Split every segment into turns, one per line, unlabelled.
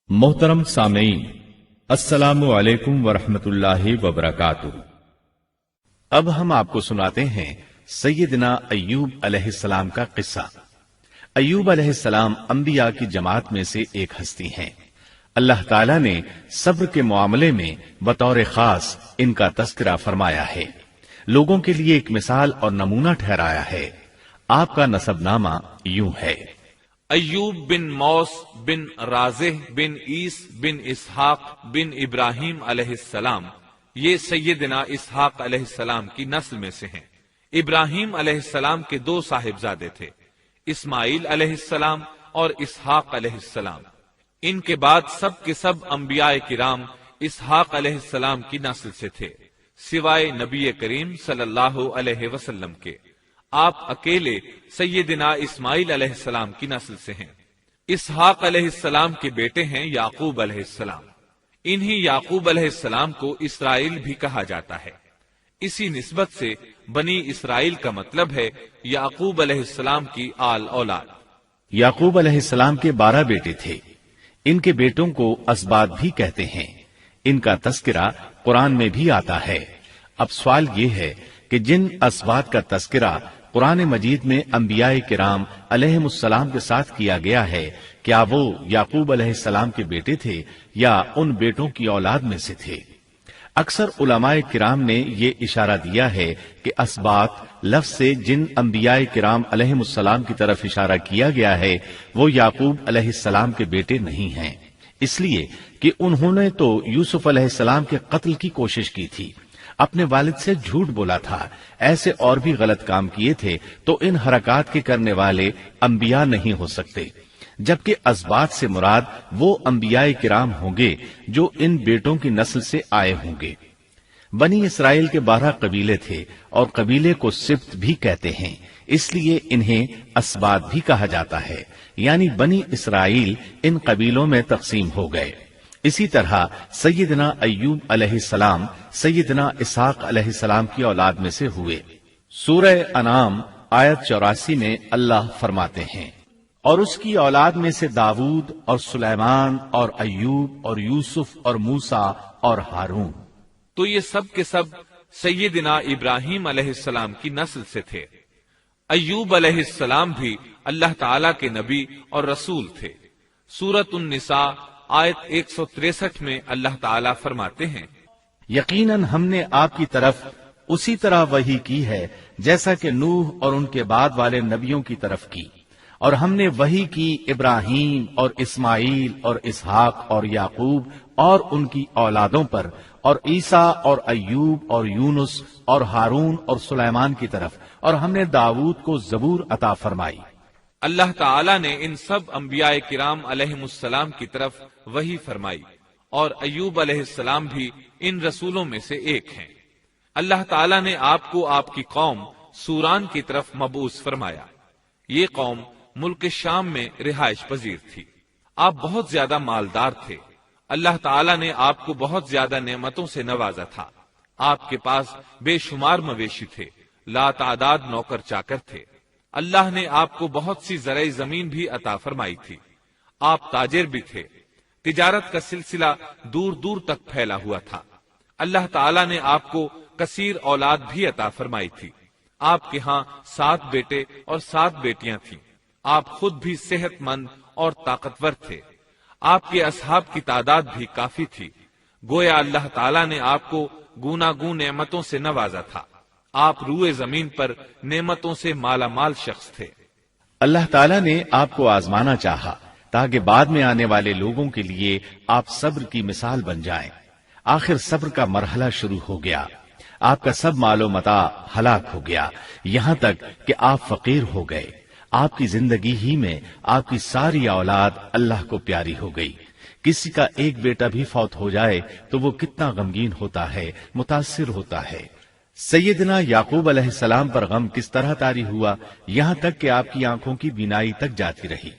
मोहतरम सामीन, अस्सलामु अलैकुम वरहमतुल्लाहि वबरकातुहू।
अब हम आपको सुनाते हैं सैयदना अय्यूब अलैहिस्सलाम का किस्सा। अय्यूब अलैहिस्सलाम अंबिया की जमात में से एक हस्ती हैं। अल्लाह ताला ने सब्र के मामले में बतौर खास इनका तस्करा फरमाया है, लोगों के लिए एक मिसाल और नमूना ठहराया है। आपका नसबनामा यूं है:
अय्यूब बिन मौस बिन राज़ेह बिन ईस बिन इसहाक बिन इब्राहिम अलैहिस्सलाम। ये सैयदना इसहाक अलैहिस्सलाम की नस्ल में से हैं। इब्राहिम अलैहिस्सलाम के दो साहिबजादे थे, इस्माइल अलैहिस्सलाम और इसहाक अलैहिस्सलाम। इनके बाद सब के सब अंबियाए किराम इसहाक अलैहिस्सलाम की नस्ल से थे, सिवाय नबी करीम सल्लल्लाहु अलैहि वसल्लम के। आप अकेले सैयदना इस्माइल अलैहिस्सलाम की नस्ल से हैं। इसहाक अलैहिस्सलाम के बेटे हैं याकूब अलैहिस्सलाम। इन्हीं याकूब अलैहिस्सलाम को इसराइल भी कहा जाता है। इसी निस्बत से बनी इसराइल का मतलब है याकूब अलैहिस्सलाम की आल औलाद।
याकूब अलैहिस्सलाम के 12 बेटे थे। इनके बेटों को असबात भी कहते हैं। इनका तस्करा कुरान में भी आता है। अब सवाल ये है कि जिन असबात का तस्करा कुरान मजीद में अंबियाए किराम अलैहिमुस्सलाम के साथ किया गया है, क्या वो याकूब अलैहिस्सलाम के बेटे थे या उन बेटों की औलाद में से थे? अक्सर उलमाए किराम ने ये इशारा दिया है कि असबात लफ्ज से जिन अंबियाए किराम अलैहिमुस्सलाम की तरफ इशारा किया गया है वो याकूब अलैहिस्सलाम के बेटे नहीं हैं, इसलिए कि उन्होंने तो यूसुफ अलैहिस्सलाम के कत्ल की कोशिश की थी, अपने वालिद से झूठ बोला था, ऐसे और भी गलत काम किए थे, तो इन हरकत के करने वाले अंबिया नहीं हो सकते। जबकि असबात से मुराद वो अंबियाए किराम होंगे जो इन बेटों की नस्ल से आए होंगे। बनी इसराइल के 12 कबीले थे और कबीले को सिब्त भी कहते हैं, इसलिए इन्हें असबात भी कहा जाता है, यानी बनी इसराइल इन कबीलों में तकसीम हो गए। इसी तरह सैयदना अय्यूब अलैहिस्सलाम सैयदना इसहाक अलैहिस्सलाम की औलाद में से हुए। सूरह अनाम आयत 84 में अल्लाह फरमाते हैं, और उसकी औलाद में से दाऊद और सुलेमान और अय्यूब और यूसुफ और मूसा और हारून।
तो ये सब के सब सैयदना इब्राहिम अलैहिस्सलाम की नस्ल से थे। अय्यूब अलैहिस्सलाम भी अल्लाह ताला के नबी और रसूल थे। सूरत उन-निसा आयत 163 में अल्लाह ताला फरमाते हैं,
यकीनन हमने आपकी तरफ उसी तरह वही की है जैसा कि नूह और उनके बाद वाले नबियों की तरफ की, और हमने वही की इब्राहिम और इस्माइल और इसहाक और याकूब और उनकी औलादों पर, और ईसा और अय्यूब और यूनुस और हारून और सुलेमान की तरफ, और हमने दाऊद को जबूर अता फरमाई।
अल्लाह ताला ने इन सब अंबियाए किराम अलैहिमुस्सलाम की तरफ वही फरमाई, और अय्यूब अलैहिस्सलाम भी इन रसूलों में से एक हैं। अल्लाह ताला ने आपको आपकी कौम सूरान की तरफ मबूस फरमाया। ये कौम मुल्क शाम में रिहाइश पजीर थी। आप बहुत ज्यादा मालदार थे। अल्लाह ताला ने आपको बहुत ज्यादा नेमतों से नवाजा था। आपके पास बेशुमार मवेशी थे, लातादाद नौकर चाकर थे। अल्लाह ने आपको बहुत सी ज़राई जमीन भी अता फरमाई थी। आप ताजिर भी थे। तिजारत का सिलसिला दूर दूर तक फैला हुआ था। अल्लाह ताला ने आपको कसीर औलाद भी अता फरमाई थी। आपके यहाँ 7 बेटे और 7 बेटियां थीं। आप खुद भी सेहतमंद और ताकतवर थे। आपके असहाब की तादाद भी काफी थी। गोया अल्लाह ताला ने आपको गूनागून नेमतों से नवाजा था। आप रूए जमीन पर नेमतों से माला माल शख्स थे।
अल्लाह ताला ने आपको आजमाना चाहा ताकि बाद में आने वाले लोगों के लिए आप सब्र की मिसाल बन जाएं। आखिर सब्र का मरहला शुरू हो गया। आपका सब मालो मता हलाक हो गया, यहां तक कि आप फकीर हो गए। आपकी जिंदगी ही में आपकी सारी औलाद अल्लाह को प्यारी हो गई। किसी का एक बेटा भी फौत हो जाए तो वो कितना गमगीन होता है, मुतासिर होता है। सैयदना याकूब अलैहिस्सलाम पर गम किस तरह तारी हुआ, यहां तक कि आपकी आंखों की बीनाई तक जाती रही।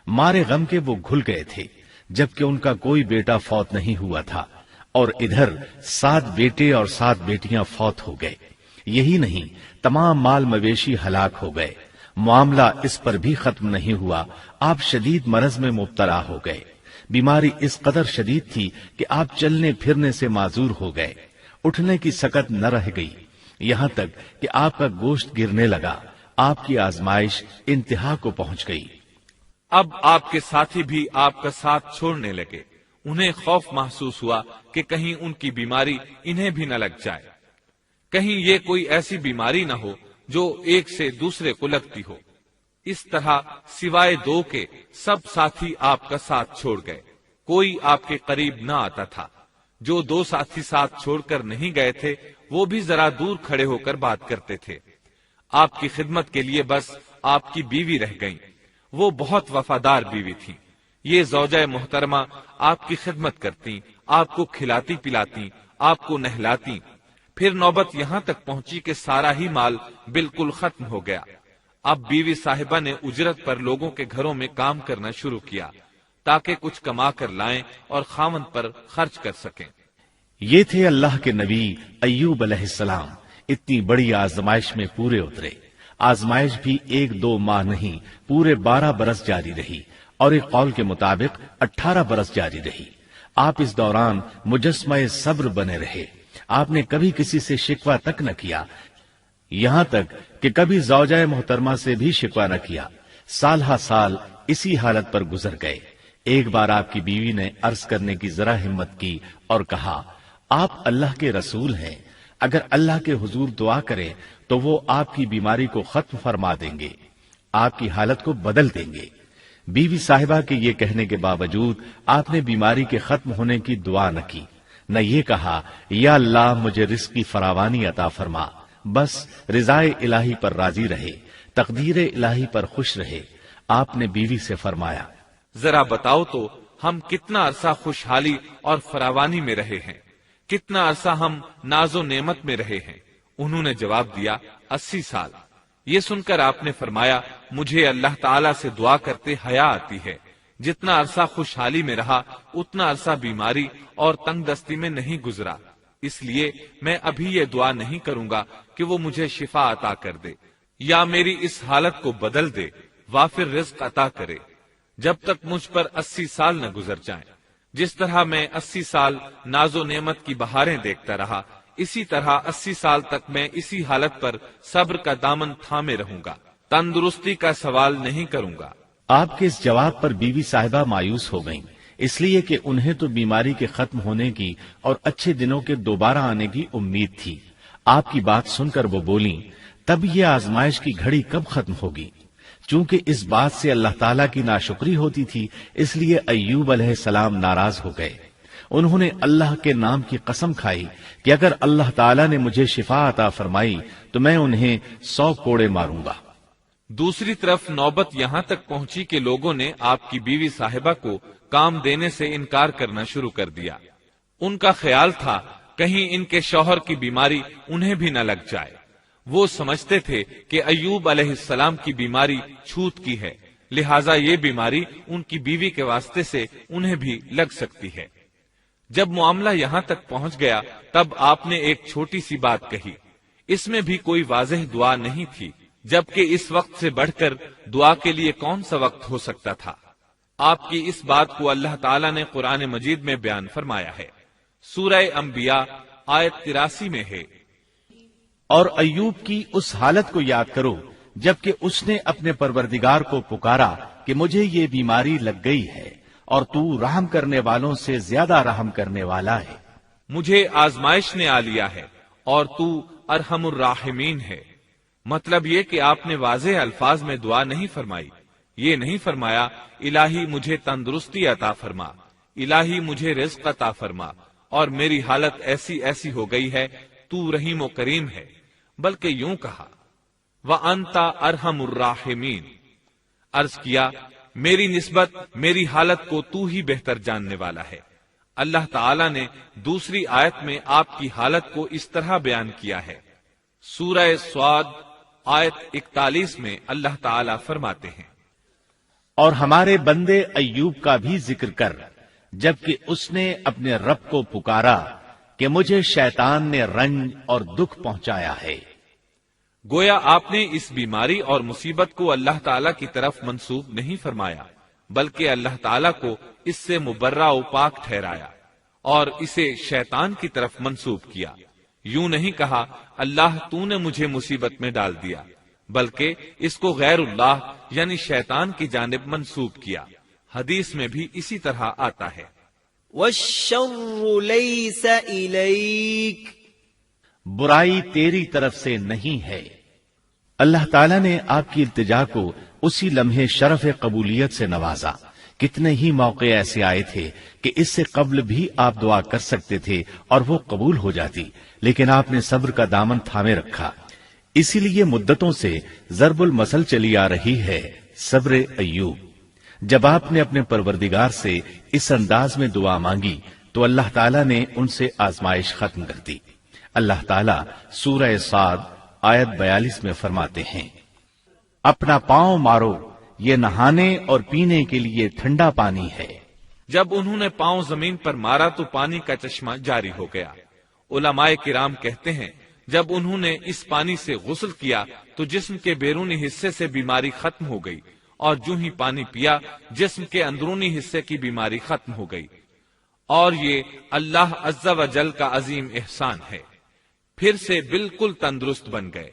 मारे गम के वो घुल गए थे, जबकि उनका कोई बेटा फौत नहीं हुआ था, और इधर 7 बेटे और 7 बेटियां फौत हो गए। यही नहीं, तमाम माल मवेशी हलाक हो गए। मामला इस पर भी खत्म नहीं हुआ, आप शदीद मरज में मुब्तला हो गए। बीमारी इस कदर शदीद थी कि आप चलने फिरने से माजूर हो गए, उठने की सकत न रह गई, यहाँ तक कि आपका गोश्त गिरने लगा। आपकी आजमाइश इंतहा को पहुंच गई।
अब आपके साथी भी आपका साथ छोड़ने लगे। उन्हें खौफ महसूस हुआ कि कहीं उनकी बीमारी इन्हें भी न लग जाए, कहीं ये कोई ऐसी बीमारी न हो जो एक से दूसरे को लगती हो। इस तरह सिवाय दो के सब साथी आपका साथ छोड़ गए, कोई आपके करीब न आता था। जो दो साथी साथ छोड़कर नहीं गए थे वो भी जरा दूर खड़े होकर बात करते थे। आपकी खिदमत के लिए बस आपकी बीवी रह गईं। वो बहुत वफादार बीवी थी। ये ज़ौजा मोहतरमा आपकी खिदमत करती, आपको खिलाती पिलाती, आपको नहलाती। फिर नौबत यहाँ तक पहुंची कि सारा ही माल बिल्कुल खत्म हो गया। अब बीवी साहिबा ने उजरत पर लोगों के घरों में काम करना शुरू किया ताकि कुछ कमा कर लाएं और खामन पर खर्च कर सकें।
ये थे अल्लाह के नबी अय्यूब अलैहिस्सलाम। इतनी बड़ी आजमाइश में पूरे उतरे। आजमाइश भी 1-2 माह नहीं, पूरे 12 बरस जारी रही और एक कौल के मुताबिक 18 बरस जारी रही। आप इस दौरान मुजस्समा सब्र बने रहे। आपने कभी किसी से शिकवा तक न किया, यहाँ तक कि कभी ज़ौजा मोहतरमा से भी शिकवा न किया। साल हा साल इसी हालत पर गुजर गए। एक बार आपकी बीवी ने अर्ज करने की जरा हिम्मत की और कहा, आप अल्लाह के रसूल हैं, अगर अल्लाह के हुजूर दुआ करें तो वो आपकी बीमारी को खत्म फरमा देंगे, आपकी हालत को बदल देंगे। बीवी साहिबा के ये कहने के बावजूद आपने बीमारी के खत्म होने की दुआ न की, न ये कहा या अल्लाह मुझे रिस्क की फरावानी अता फरमा। बस रिजाए इलाही पर राजी रहे, तकदीर इलाही पर खुश रहे। आपने बीवी से फरमाया,
जरा बताओ तो हम कितना अरसा खुशहाली और फरावानी में रहे हैं, कितना अरसा हम नाजो नेमत में रहे हैं। उन्होंने जवाब दिया, 80 साल। ये सुनकर आपने फरमाया, मुझे अल्लाह ताला से दुआ करते हया आती है। जितना अरसा खुशहाली में रहा उतना अरसा बीमारी और तंगदस्ती में नहीं गुजरा, इसलिए मैं अभी ये दुआ नहीं करूंगा कि वो मुझे शिफा अता कर दे या मेरी इस हालत को बदल दे, वाफिर रिज्क अता करे, जब तक मुझ पर 80 साल न गुजर जाएं। जिस तरह मैं 80 साल नाजो नेमत की बहारें देखता रहा, इसी तरह 80 साल तक मैं इसी हालत पर सब्र का दामन थामे रहूंगा, तंदुरुस्ती का सवाल नहीं करूंगा।
आपके इस जवाब पर बीवी साहिबा मायूस हो गईं, इसलिए कि उन्हें तो बीमारी के खत्म होने की और अच्छे दिनों के दोबारा आने की उम्मीद थी। आपकी बात सुनकर वो बोली, तब ये आजमाइश की घड़ी कब खत्म होगी? चूंकि इस बात से अल्लाह ताला की नाशुक्री होती थी, इसलिए अय्यूब अलैहिस्सलाम नाराज हो गए। उन्होंने अल्लाह के नाम की कसम खाई कि अगर अल्लाह ताला ने मुझे शिफा अता फरमाई तो मैं उन्हें 100 कोड़े मारूंगा।
दूसरी तरफ नौबत यहाँ तक पहुंची कि लोगों ने आपकी बीवी साहिबा को काम देने से इनकार करना शुरू कर दिया। उनका ख्याल था कहीं इनके शौहर की बीमारी उन्हें भी न लग जाए। वो समझते थे कि अय्यूब अलैहिस्सलाम की बीमारी छूत की है, लिहाजा ये बीमारी उनकी बीवी के वास्ते से उन्हें भी लग सकती है। जब मामला यहाँ तक पहुंच गया तब आपने एक छोटी सी बात कही। इसमें भी कोई वाज़ेह दुआ नहीं थी, जबकि इस वक्त से बढ़कर दुआ के लिए कौन सा वक्त हो सकता था। आपकी इस बात को अल्लाह ताला ने कुरान मजीद में बयान फरमाया है। सूरह अंबिया आयत 83 में है,
और अय्यूब की उस हालत को याद करो जबकि उसने अपने परवरदिगार को पुकारा कि मुझे ये बीमारी लग गई है और तू रहम करने वालों से ज्यादा रहम करने वाला है।
मुझे आजमाइश ने आ लिया है और तू अरहमुर राहिमीन है। मतलब ये कि आपने वाज़ेह अल्फाज में दुआ नहीं फरमाई। ये नहीं फरमाया इलाही मुझे तंदुरुस्ती अता फरमा, इलाही मुझे रिज़्क अता फरमा और मेरी हालत ऐसी ऐसी हो गई है, तू रहीम व करीम है, बल्कि यूं कहा व अंता अरहमुर राहिमीन। अर्ज किया, मेरी निस्बत मेरी हालत को तू ही बेहतर जानने वाला है। अल्लाह ताला ने दूसरी आयत में आपकी हालत को इस तरह बयान किया है। सूरह स्वाद आयत 41 में अल्लाह ताला फरमाते हैं,
और हमारे बंदे अय्यूब का भी जिक्र कर, जबकि उसने अपने रब को पुकारा कि मुझे शैतान ने रंज और दुख पहुंचाया है।
गोया आपने इस बीमारी और मुसीबत को अल्लाह ताला की तरफ मंसूब नहीं फरमाया, بلکہ اللہ تعالیٰ کو اس سے مبرہ و پاک ٹھہرایا اور اسے شیطان کی طرف منسوب کیا۔ یوں نہیں کہا اللہ تو نے مجھے مصیبت میں ڈال دیا، بلکہ اس کو غیر اللہ یعنی شیطان کی جانب منسوب کیا۔ حدیث میں بھی اسی طرح آتا ہے،
والشر ليس إليك،
برائی تیری طرف سے نہیں ہے۔ اللہ تعالیٰ نے آپ کی التجا کو اسی لمحے شرف قبولیت سے نوازا۔ کتنے ہی موقع ایسے آئے تھے کہ اس سے قبل بھی آپ دعا کر سکتے تھے اور وہ قبول ہو جاتی، لیکن آپ نے صبر کا دامن تھامے رکھا۔ اسی لیے مدتوں سے ضرب المثل چلی آ رہی ہے صبر ایوب۔ جب آپ نے اپنے پروردگار سے اس انداز میں دعا مانگی تو اللہ تعالیٰ نے ان سے آزمائش ختم کر دی۔ اللہ تعالیٰ سورہ صاد آیت 42 میں فرماتے ہیں، اپنا پاؤں مارو، یہ نہانے اور پینے کے لیے ٹھنڈا پانی ہے۔
جب انہوں نے پاؤں زمین پر مارا تو پانی کا چشمہ جاری ہو گیا۔ علماء کرام کہتے ہیں جب انہوں نے اس پانی سے غسل کیا تو جسم کے بیرونی حصے سے بیماری ختم ہو گئی، اور جو ہی پانی پیا جسم کے اندرونی حصے کی بیماری ختم ہو گئی، اور یہ اللہ عز و جل کا عظیم احسان ہے۔ پھر سے بالکل تندرست بن گئے،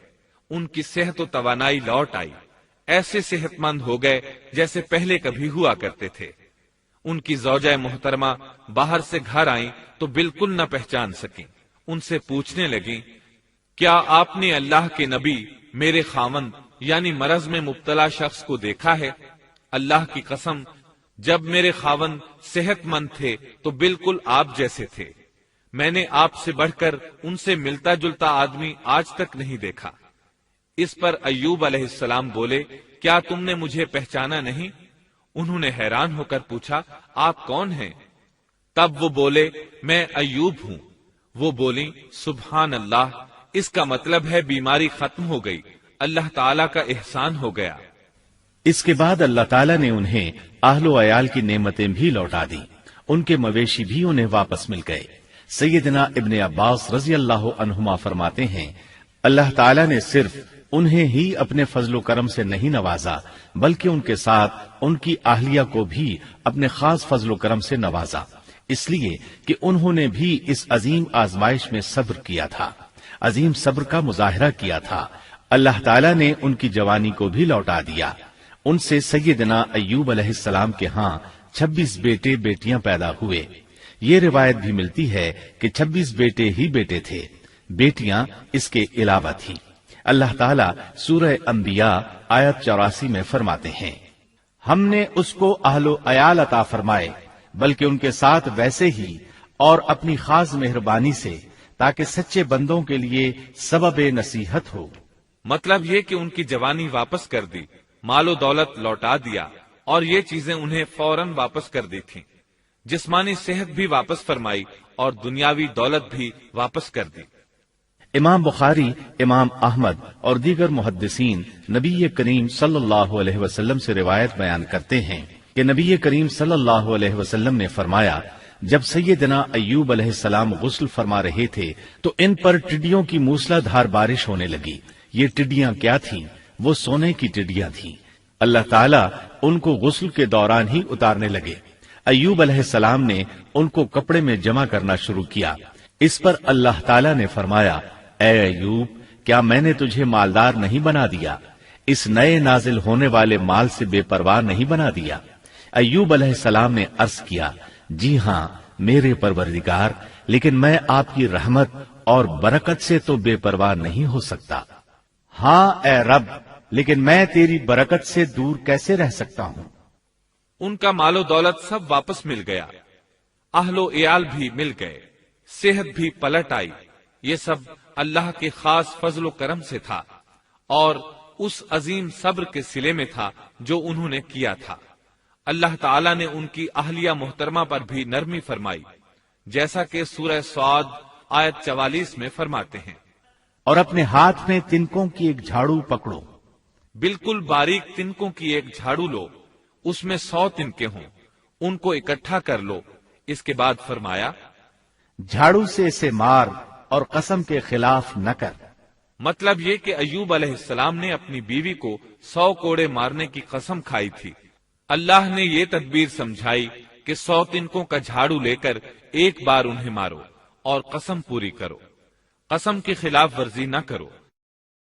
ان کی صحت و توانائی لوٹ آئی، ایسے صحت مند ہو گئے جیسے پہلے کبھی ہوا کرتے تھے۔ ان کی زوجہ محترمہ باہر سے گھر آئیں تو بالکل نہ پہچان سکیں۔ ان سے پوچھنے لگیں، کیا آپ نے اللہ کے نبی میرے خاوند یعنی مرض میں مبتلا شخص کو دیکھا ہے؟ اللہ کی قسم، جب میرے خاوند صحت مند تھے تو بالکل آپ جیسے تھے، میں نے آپ سے بڑھ کر ان سے ملتا جلتا آدمی آج تک نہیں دیکھا۔ اس پر ایوب علیہ السلام بولے، کیا تم نے مجھے پہچانا نہیں؟ انہوں نے حیران ہو کر پوچھا، آپ کون ہیں؟ تب وہ بولے، میں ایوب ہوں۔ وہ بولی، سبحان اللہ، اس کا مطلب ہے بیماری ختم ہو گئی، اللہ تعالیٰ کا احسان ہو گیا۔
اس کے بعد اللہ تعالیٰ نے انہیں اہل و عیال کی نعمتیں بھی لوٹا دی، ان کے مویشی بھی انہیں واپس مل گئے۔ سیدنا ابن عباس رضی اللہ عنہما فرماتے ہیں، اللہ تعالیٰ نے صرف انہیں ہی اپنے فضل و کرم سے نہیں نوازا بلکہ ان کے ساتھ ان کی اہلیہ کو بھی اپنے خاص فضل و کرم سے نوازا، اس لیے کہ انہوں نے بھی اس عظیم آزمائش میں صبر کیا تھا، عظیم صبر کا مظاہرہ کیا تھا۔ اللہ تعالیٰ نے ان کی جوانی کو بھی لوٹا دیا۔ ان سے سیدنا ایوب علیہ السلام کے ہاں 26 بیٹے بیٹیاں پیدا ہوئے۔ یہ روایت بھی ملتی ہے کہ 26 بیٹے ہی بیٹے تھے، بیٹیاں اس کے علاوہ تھیں۔ اللہ تعالیٰ سورہ انبیاء آیت 84 میں فرماتے ہیں، ہم نے اس کو اہل و عیال عطا فرمائے بلکہ ان کے ساتھ ویسے ہی اور اپنی خاص مہربانی سے، تاکہ سچے بندوں کے لیے سبب نصیحت ہو۔
مطلب یہ کہ ان کی جوانی واپس کر دی، مال و دولت لوٹا دیا، اور یہ چیزیں انہیں فوراً واپس کر دی تھیں۔ جسمانی صحت بھی واپس فرمائی اور دنیاوی دولت بھی واپس کر دی۔
امام بخاری، امام احمد اور دیگر محدثین نبی کریم صلی اللہ علیہ وسلم سے روایت بیان کرتے ہیں کہ نبی کریم صلی اللہ علیہ وسلم نے فرمایا، جب سیدنا ایوب علیہ السلام غسل فرما رہے تھے تو ان پر ٹڈیوں کی موسلا دھار بارش ہونے لگی۔ یہ ٹڈیاں کیا تھیں؟ وہ سونے کی ٹڈیاں تھیں۔ اللہ تعالیٰ ان کو غسل کے دوران ہی اتارنے لگے۔ ایوب علیہ السلام نے ان کو کپڑے میں جمع کرنا شروع کیا۔ اس پر اللہ تعالیٰ نے فرمایا، اے ایوب، کیا میں نے تجھے مالدار نہیں بنا دیا؟ اس نئے نازل ہونے والے مال سے بے پرواہ نہیں بنا دیا؟ ایوب علیہ السلام نے عرض کیا، جی ہاں میرے پروردگار، لیکن میں آپ کی رحمت اور برکت سے تو بے پرواہ نہیں ہو سکتا۔ ہاں اے رب، لیکن میں تیری برکت سے دور کیسے رہ سکتا ہوں؟
ان کا مال و دولت سب واپس مل گیا، اہل و عیال بھی مل گئے، صحت بھی پلٹ آئی۔ یہ سب اللہ کے خاص فضل و کرم سے تھا اور اس عظیم صبر کے صلے میں تھا جو انہوں نے کیا تھا۔ اللہ تعالیٰ نے ان کی اہلیہ محترمہ پر بھی نرمی فرمائی، جیسا کہ سورہ صاد آیت 44 میں فرماتے ہیں،
اور اپنے ہاتھ میں تنکوں کی ایک جھاڑو پکڑو۔
بالکل باریک تنکوں کی ایک جھاڑو لو، اس میں 100 تنکے ہوں، ان کو اکٹھا کر لو۔ اس کے بعد فرمایا،
جھاڑو سے اسے مار اور قسم کے خلاف نہ کر۔
مطلب یہ کہ ایوب علیہ السلام نے اپنی بیوی کو 100 کوڑے مارنے کی قسم کھائی تھی۔ اللہ نے یہ تدبیر سمجھائی کہ 100 تنکوں کا جھاڑو لے کر ایک بار انہیں مارو اور قسم پوری کرو، قسم کی خلاف ورزی نہ کرو،